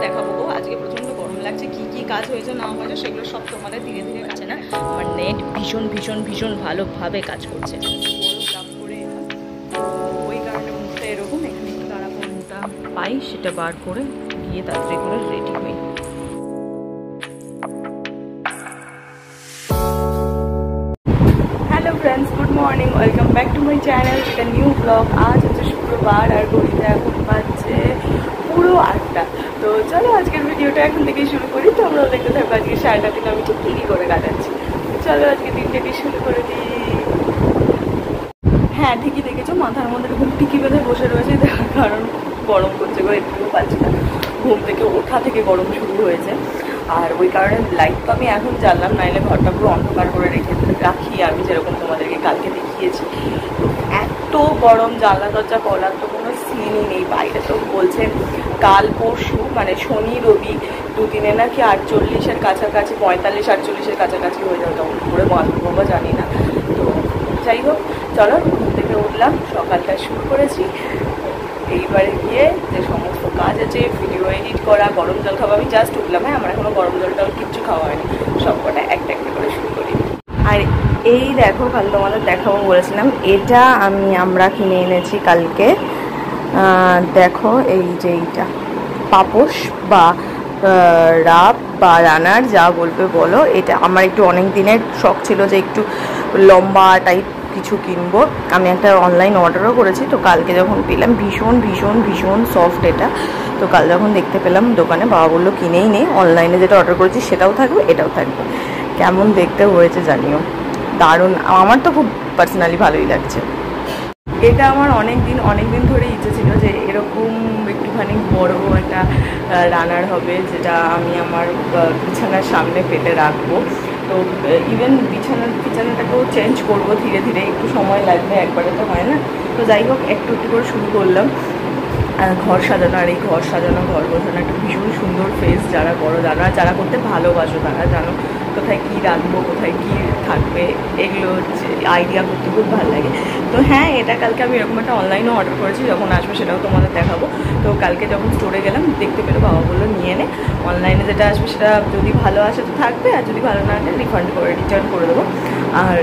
দেখাবো। আজকে প্রচণ্ড গরম লাগছে, কি কি কাজ হয়েছে না হয়েছে সেগুলো সব তোমাদের ধীরে ধীরে কাছে না। আমার নেট ভীষণ ভীষণ ভীষণ ভালোভাবে কাজ করছে। ওই কারণে মুখটা এরকম, এখানে একটু তারা কোনটা পাই সেটা বার করে গিয়ে তাড়াতাড়ি করে রেডি হই। Hello friends, good morning, welcome back to my channel, এটা নিউ ব্লগ। আজ হচ্ছে শুক্রবার আর ঘড়িতে এখন বাজছে পুরো 8টা। তো চলো আজকের ভিডিওটা এখন থেকেই শুরু করি। তো আমরা দেখতে থাকবো আজকে 8:30 দিন আমি ঠিক কী করে কাটাচ্ছি। চলো আজকে দিনটাকে শুরু করে দিই। হ্যাঁ, ঠিকই দেখেছো, মাথার মধ্যে এরকম টিকি বেঁধে বসে রয়েছে, কারণ গরম করছে গো, একটু পাচ্ছি না। ঘুম থেকে ওঠা থেকে গরম শুরু হয়েছে, আর ওই কারণে লাইট তো আমি এখন জ্বাললাম, নাইলে ঘরটা পুরো অন্ধকার করে রাখি আমি, যেরকম তোমাদেরকে কালকে দেখিয়েছি। তো এত গরম, জানলা দরজা খোলার তো কোনো সিনই নেই। বাইরে তো বলছে কাল পরশু মানে শনি রবি দুদিনে নাকি 48-এর কাছাকাছি, 45-48-এর কাছাকাছি হয়ে যাবে। তখন করে বাবা জানি না। তো যাই হোক, চলো ঘুম থেকে উঠলাম, সকালটা শুরু করেছি। এইবারে গিয়ে যে সমস্ত কাজ আছে, ভিডিও এডিট করা, গরম জল খাওয়া, আমি জাস্ট উঠলাম। হ্যাঁ, আমার এখনো গরম জলটাও কিচ্ছু খাওয়া হয়নি, সবকটা একটা একটা করে শুরু করি। আর এই দেখো, কাল তোমাদের দেখাবো বলেছিলাম, এটা আমরা কিনে এনেছি কালকে। দেখো এই যে এইটা পাপোশ বা রাব বা রানার, যা বলবে বলো। এটা আমার একটু অনেক দিনের শখ ছিল যে একটু লম্বা টাইপ কিছু কিনবো। আমি একটা অনলাইন অর্ডারও করেছি, তো কালকে যখন পেলাম ভীষণ ভীষণ ভীষণ সফট এটা। তো কাল যখন দেখতে পেলাম দোকানে, বাবা বললো কিনেই নেই, অনলাইনে যেটা অর্ডার করেছি সেটাও থাকবে এটাও থাকবে। কেমন দেখতে হয়েছে জানিও, দারুণ। আমার তো খুব পার্সোনালি ভালোই লাগছে। এটা আমার অনেক দিন ধরে ইচ্ছে ছিল যে এরকম একটুখানি বড় একটা রানার হবে, যেটা আমি আমার বিছানার সামনে পেতে রাখবো। তো ইভেন বিছানাটাকেও চেঞ্জ করবো ধীরে ধীরে, একটু সময় লাগবে, একবারে তো হয় না। তো যাই হোক, একটু একটু করে শুরু করলাম ঘর সাজানো। আর এই ঘর সাজানো, ঘর গোছানো একটা ভীষণ সুন্দর ফেস। যারা বড় যারা করতে ভালোবাসো তারা জানো, কোথায় কী রাখবো, কোথায় কী থাকবে, এগুলো আইডিয়া করতে খুব ভালো লাগে। তো হ্যাঁ, এটা কালকে আমি এরকম একটা অনলাইনেও অর্ডার করেছি, যখন আসবে সেটাও তোমাদের দেখাবো। তো কালকে যখন স্টোরে গেলাম দেখতে পেলো, বাবা বললো নিয়ে নে, অনলাইনে যেটা আসবে সেটা যদি ভালো আসে তো থাকবে, আর যদি ভালো না আসে রিটার্ন করে দেবো। আর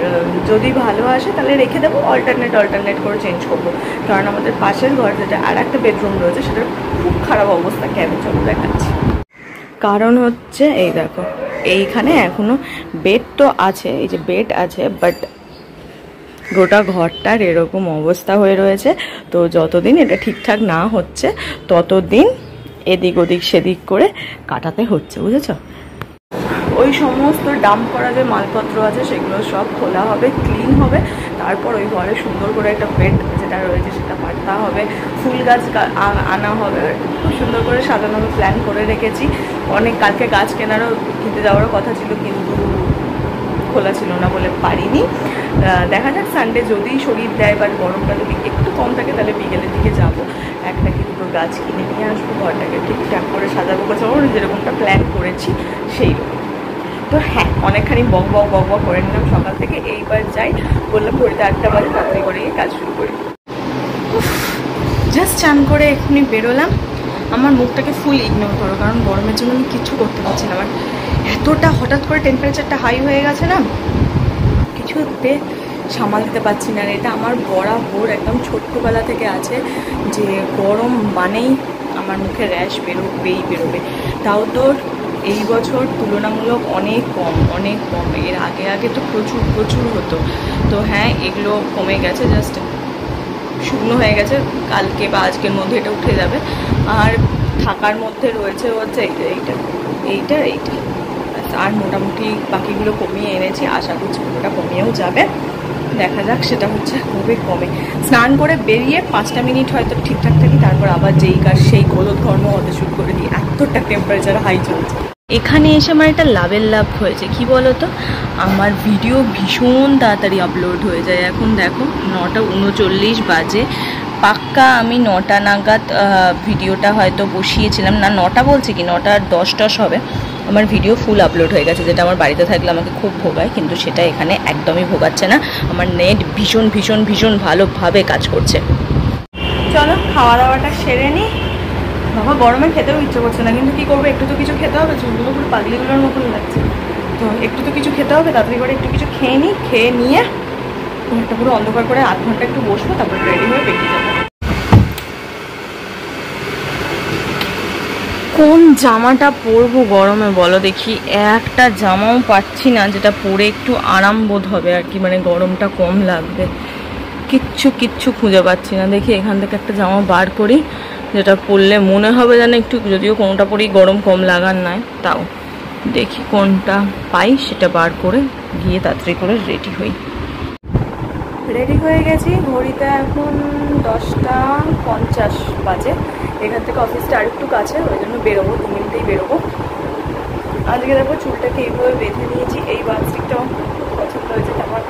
যদি ভালো আসে তাহলে রেখে দেবো, অল্টারনেট করে চেঞ্জ করবো। কারণ আমাদের পাশের ঘর যেটা আর একটা বেডরুম রয়েছে, সেটার খুব খারাপ অবস্থা। কেমন চলো দেখাচ্ছি। কারণ হচ্ছে এই দেখো, এইখানে এখনও বেড তো আছে, এই যে বেড আছে, বাট গোটা ঘরটার এরকম অবস্থা হয়ে রয়েছে। তো যতদিন এটা ঠিকঠাক না হচ্ছে ততদিন এদিক ওদিক সেদিক করে কাটাতে হচ্ছে, বুঝেছ? ওই সমস্ত ডাম্প করা যে মালপত্র আছে সেগুলো সব খোলা হবে, ক্লিন হবে, তারপর ওই ঘরে সুন্দর করে একটা বেড যেটা রয়েছে সেটা পাতা হবে, ফুল গাছ আনা হবে, খুব সুন্দর করে সাজানো প্ল্যান করে রেখেছি। কালকে গাছ কেনারও কিনতে যাওয়ারও কথা ছিল, কিন্তু খোলা ছিল না বলে পারিনি। দেখা যাক সানডে যদি শরীর দেয় বা গরমটা যদি একটু কম থাকে তাহলে বিকেলের দিকে যাবো, একটা কি দুটো গাছ কিনে নিয়ে আসবো, ঘরটাকে ঠিকঠাক করে সাজাবো গোছাবো, যেরকমটা প্ল্যান করেছি সেই রকম। তো হ্যাঁ, অনেকখানি বক করে নিলাম সকাল থেকে। এইবার যাই, বললাম ঘড়িতে 8টা বাজে, তাড়াতাড়ি করে গিয়ে কাজ শুরু করি। জাস্ট চান করে এক্ষুনি বেরোলাম। আমার মুখটাকে ফুল ইগনোর করো, কারণ গরমের জন্য আমি কিচ্ছু করতে পারছি না। আমার এতটা হঠাৎ করে টেম্পারেচারটা হাই হয়ে গেছে না, কিছুতে সামাল দিতে পারছি না। এটা আমার বরাবর একদম ছোট্টবেলা থেকে আছে যে গরম মানেই আমার মুখে র্যাশ বেরোবেই বেরোবে। তাও তো এই বছর তুলনামূলক অনেক কম। এর আগে তো প্রচুর হতো। তো হ্যাঁ, এগুলো কমে গেছে, জাস্ট শুকনো হয়ে গেছে। কালকে বা আজকের মধ্যে এটা উঠে যাবে। আর থাকার মধ্যে রয়েছে হচ্ছে এইটা। আর মোটামুটি বাকিগুলো কমিয়ে এনেছি, আশা করছি পুরোটা কমিয়েও যাবে। দেখা যাক সেটা হচ্ছে কমে। স্নান করে বেরিয়ে 5টা মিনিট হয়তো ঠিকঠাক থাকি, তারপর আবার যেই কাজ সেই গলদ ঘর্ম হতে শুরু করে দিই। এতটা টেম্পারেচার হাই চলছে। এখানে এসে আমার একটা লাভ হয়েছে, কি বলতো, আমার ভিডিও ভীষণ তাড়াতাড়ি আপলোড হয়ে যায়। এখন দেখো 9:39 বাজে, পাক্কা আমি 9টা নাগাদ ভিডিওটা হয়তো বসিয়েছিলাম, না 9টা বলছি কি 9:10 হবে, আমার ভিডিও ফুল আপলোড হয়ে গেছে। যেটা আমার বাড়িতে থাকলে আমাকে খুব ভোগায়, কিন্তু সেটা এখানে একদমই ভোগাচ্ছে না। আমার নেট ভীষণ ভালোভাবে কাজ করছে। চলো খাওয়া দাওয়াটা সেরে নিই, বাবা গরমে খেতেও ইচ্ছে করছে না, কিন্তু কি করবো, একটু তো কিছু খেতে হবে, চুলগুলো পুরো পাগলিগুলোর মতন লাগছে। তো একটু তো কিছু খেতে হবে, তাড়াতাড়ি করে একটু কিছু খেয়ে নিই, খেয়ে নিয়ে একটা পুরো অন্ধকার করে আধ ঘন্টা একটু বসবো, তারপর রেডি হয়ে বেরিয়ে যাবো। কোন জামাটা পরবো গরমে বলো দেখি, একটা জামাও পাচ্ছি না যেটা পরে একটু আরাম বোধ হবে আর কি, মানে গরমটা কম লাগবে। কিচ্ছু খুঁজে পাচ্ছি না। দেখি এখান থেকে একটা জামা বার করি যেটা পরলে মনে হবে যেন একটু, যদিও কোনটা পরেই গরম কম লাগার নয়, তাও দেখি কোনটা পাই সেটা বার করে গিয়ে তাড়াতাড়ি করে রেডি হই। রেডি হয়ে গেছি, ঘড়িতে এখন 10:50 বাজে। এখান থেকে অফিসটা আরেকটু কাছে, ওই জন্য বেরোবো, 2 মিনিটেই বেরোবো। আজকে দেখো চুলটাকে এইভাবে বেঁধে নিয়েছি। এই বাস্টিকটা আমার খুব পছন্দ হয়েছে, আমার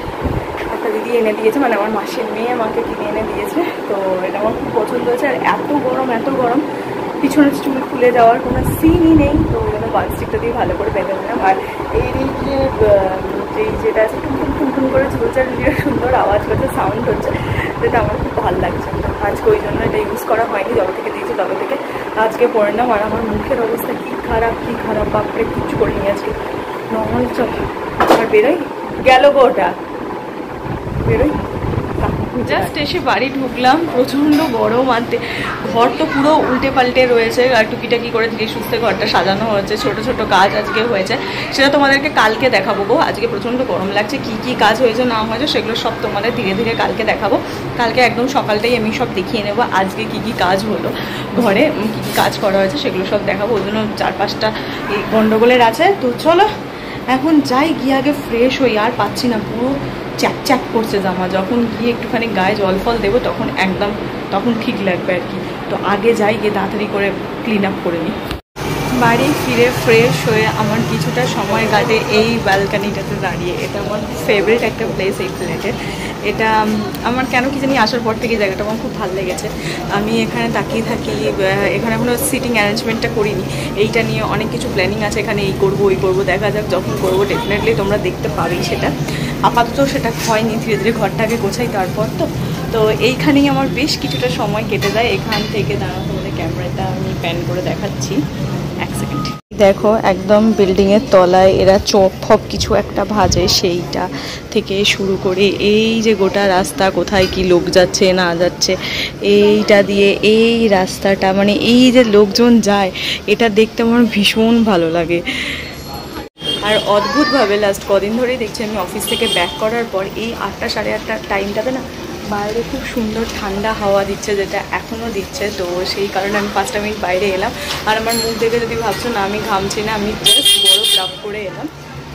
একটা দিদি এনে দিয়েছে, মানে আমার মাসির মেয়ে আমাকে কিনে এনে দিয়েছে। তো এটা আমার খুব পছন্দ হয়েছে। আর এত গরম, পিছনে চুল খুলে যাওয়ার কোনো সিনই নেই, তো ওই জন্য বাস্টিকটা দিয়ে ভালো করে বেঁধে নিলাম। আর এই যেটা আছে টুন করে ঝুলছে, সুন্দর আওয়াজ করছে, সাউন্ড হচ্ছে, যেটা আমার খুব ভালো লাগছে। আজকে ওই জন্য এটা ইউজ করা হয়নি, যবে থেকে দিয়েছি তবে থেকে আজকে পরে নাম। আর আমার মুখের অবস্থা কি খারাপ বাপরে, কিচ্ছু করিনি আজকে। নর্মাল চল আর বেরোই, গেল গো ওটা, বেরোই। জাস্ট এসে বাড়ি ঢুকলাম, প্রচণ্ড গরম। আর ঘর তো পুরো উল্টে পাল্টে রয়েছে, আর টুকিটাকি করে ধীরে সুস্থে ঘরটা সাজানো হয়েছে, ছোট কাজ আজকে হয়েছে, সেটা তোমাদেরকে কালকে দেখাবো গো। আজকে প্রচণ্ড গরম লাগছে, কি কাজ হয়েছে না হয়েছে সেগুলো সব তোমাদের ধীরে কালকে দেখাবো। কালকে একদম সকালটাই আমি সব দেখিয়ে নেবো, আজকে কি কাজ হলো ঘরে, কি কাজ করা হয়েছে সেগুলো সব দেখাবো। ওই জন্য 4-5টা এই গন্ডগোলের আছে। তো চলো এখন যাই, গিয়ে আগে ফ্রেশ হই। আর পাচ্ছি না, পুরো চ্যাক করছে জামা, যখন গিয়ে একটুখানি গায়ে জল ফল দেবো তখন ঠিক লাগবে আর কি। তো আগে যাই, গিয়ে তাড়াতাড়ি করে ক্লিন আপ করে নিই। বাড়ি ফিরে ফ্রেশ হয়ে আমার কিছুটা সময় কাটে এই ব্যালকানিটাতে দাঁড়িয়ে। এটা আমার ফেভারিট একটা প্লেস এই ফ্ল্যাটের। এটা আমার কেন কি জানি আসার পর থেকে জায়গাটা আমার খুব ভালো লেগেছে। আমি এখানে তাকিয়ে থাকি, এখানে এখনও সিটিং অ্যারেঞ্জমেন্টটা করিনি, এইটা নিয়ে অনেক কিছু প্ল্যানিং আছে, এখানে এই করবো ওই করবো, দেখা যাক যখন করবো ডেফিনেটলি তোমরা দেখতে পাবেই সেটা। আপাতত সেটা হয়নি, ধীরে ধীরে গোছাই তারপর। তো এইখানেই আমার বেশ কিছুটা সময় কেটে যায়। এখান থেকে দাঁড়াও, তোমাদের ক্যামেরাটা আমি প্যান করে দেখাচ্ছি, 1 সেকেন্ড। দেখো একদম বিল্ডিংয়ের তলায় এরা চপ ফপ কিছু একটা ভাজে, সেইটা থেকে শুরু করে এই যে গোটা রাস্তা, কোথায় কি লোক যাচ্ছে না যাচ্ছে, এইটা দিয়ে এই রাস্তাটা, মানে এই যে লোকজন যায়, এটা দেখতে আমার ভীষণ ভালো লাগে। আর অদ্ভুতভাবে লাস্ট কদিন ধরেই দেখছি আমি অফিস থেকে ব্যাক করার পর এই 8টা সাড়ে 8টার টাইমটাতে না বাইরে খুব সুন্দর ঠান্ডা হাওয়া দিচ্ছে, যেটা এখনও দিচ্ছে। তো সেই কারণে আমি 5টা মিনিট বাইরে এলাম। আর আমার মুখ দেখে যদি ভাবছো না আমি ঘামছি না, আমি জাস্ট বরফ রাব করে এলাম,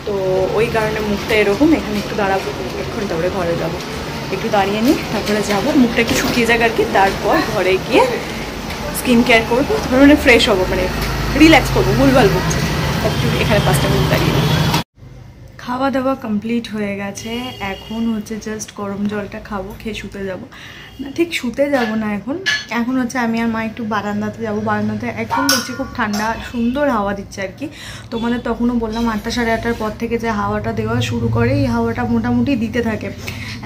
তো ওই কারণে মুখটা এরকম। এখানে একটু দাঁড়াবো, কিছুক্ষণ তারপরে ঘরে যাবো, একটু দাঁড়িয়ে নিই, তারপরে যাবো, মুখটা একটু শুকিয়ে যাক আর কি। তারপর ঘরে গিয়ে স্কিন কেয়ার করবো, তারপরে মানে ফ্রেশ হবো, মানে রিল্যাক্স করবো, ভুলভাল বকছি। একটু এখানে 5টা মিনিট দাঁড়িয়ে নিই। খাওয়া দাওয়া কমপ্লিট হয়ে গেছে, এখন হচ্ছে জাস্ট গরম জলটা খাবো, খেয়ে শুতে যাব না, ঠিক শুতে যাব না, এখন হচ্ছে আমি আর মা একটু বারান্দাতে যাব। বারান্দাতে এখন দেখছি খুব ঠান্ডা সুন্দর হাওয়া দিচ্ছে আর কি। তোমাদের তখনও বললাম 8টা সাড়ে 8টার পর থেকে যে হাওয়াটা দেওয়া শুরু করে, এই হাওয়াটা মোটামুটি দিতে থাকে।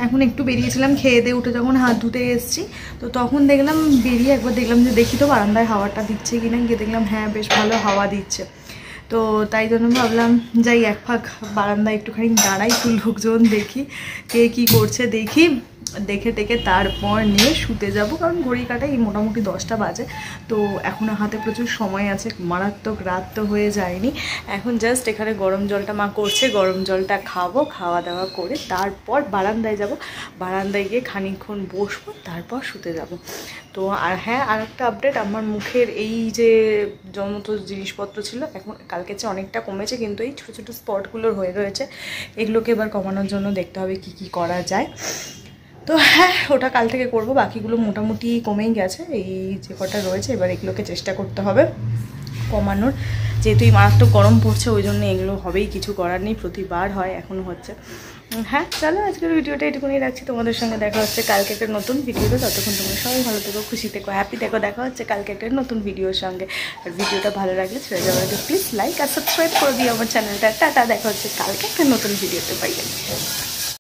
এখন একটু বেরিয়েছিলাম খেয়ে দিয়ে উঠে, যখন হাত ধুতে এসেছি তো তখন দেখলাম, বেরিয়ে একবার দেখলাম যে দেখি তো বারান্দায় হাওয়াটা দিচ্ছে কিনা, গিয়ে দেখলাম হ্যাঁ বেশ ভালো হাওয়া দিচ্ছে। তো তাই জন্য ভাবলাম যাই এক ফাঁক বারান্দায় একটুখানি দাঁড়াই, একটু লোকজন দেখি, কে কী করছে দেখি, দেখে টেকে তারপর নিয়ে শুতে যাব। কারণ ঘড়ি কাটাই মোটামুটি 10টা বাজে, তো এখনও হাতে প্রচুর সময় আছে, মারাত্মক রাত তো হয়ে যায়নি। এখন জাস্ট এখানে গরম জলটা মা করছে, গরম জলটা খাবো, খাওয়া দাওয়া করে তারপর বারান্দায় যাব, বারান্দায় গিয়ে খানিকক্ষণ বসবো, তারপর শুতে যাব। তো আর হ্যাঁ, আর একটা আপডেট, আমার মুখের এই যে যত জিনিসপত্র ছিল এখন কালকের চেয়ে অনেকটা কমেছে, কিন্তু এই ছোটো ছোটো স্পটগুলো হয়ে রয়েছে, এগুলোকে এবার কমানোর জন্য দেখতে হবে কি করা যায়। তো হ্যাঁ, ওটা কাল থেকে করব, বাকিগুলো মোটামুটি কমেই গেছে, এই যে কটা রয়েছে এবার এগুলোকে চেষ্টা করতে হবে কমানোর। যেহেতু এই মারাত্মক গরম পড়ছে ওই জন্য এগুলো হবেই, কিছু করার নেই, প্রতিবার হয়, এখনও হচ্ছে। হ্যাঁ চলো, আজকের ভিডিওটা এটুকুনি রাখছি, তোমাদের সঙ্গে দেখা হচ্ছে কালকে একটা নতুন ভিডিওতে। ততক্ষণ তোমরা সবাই ভালো থেকো, খুশি থেকো, হ্যাপি থেকো। দেখা হচ্ছে কালকে একটা নতুন ভিডিওর সঙ্গে। আর ভিডিওটা ভালো লাগলে ছেড়ে যাওয়ার আগে প্লিজ লাইক আর সাবস্ক্রাইব করে দিও আমার চ্যানেলটা। টাটা, দেখা হচ্ছে কালকে একটা নতুন ভিডিওতে, বাই।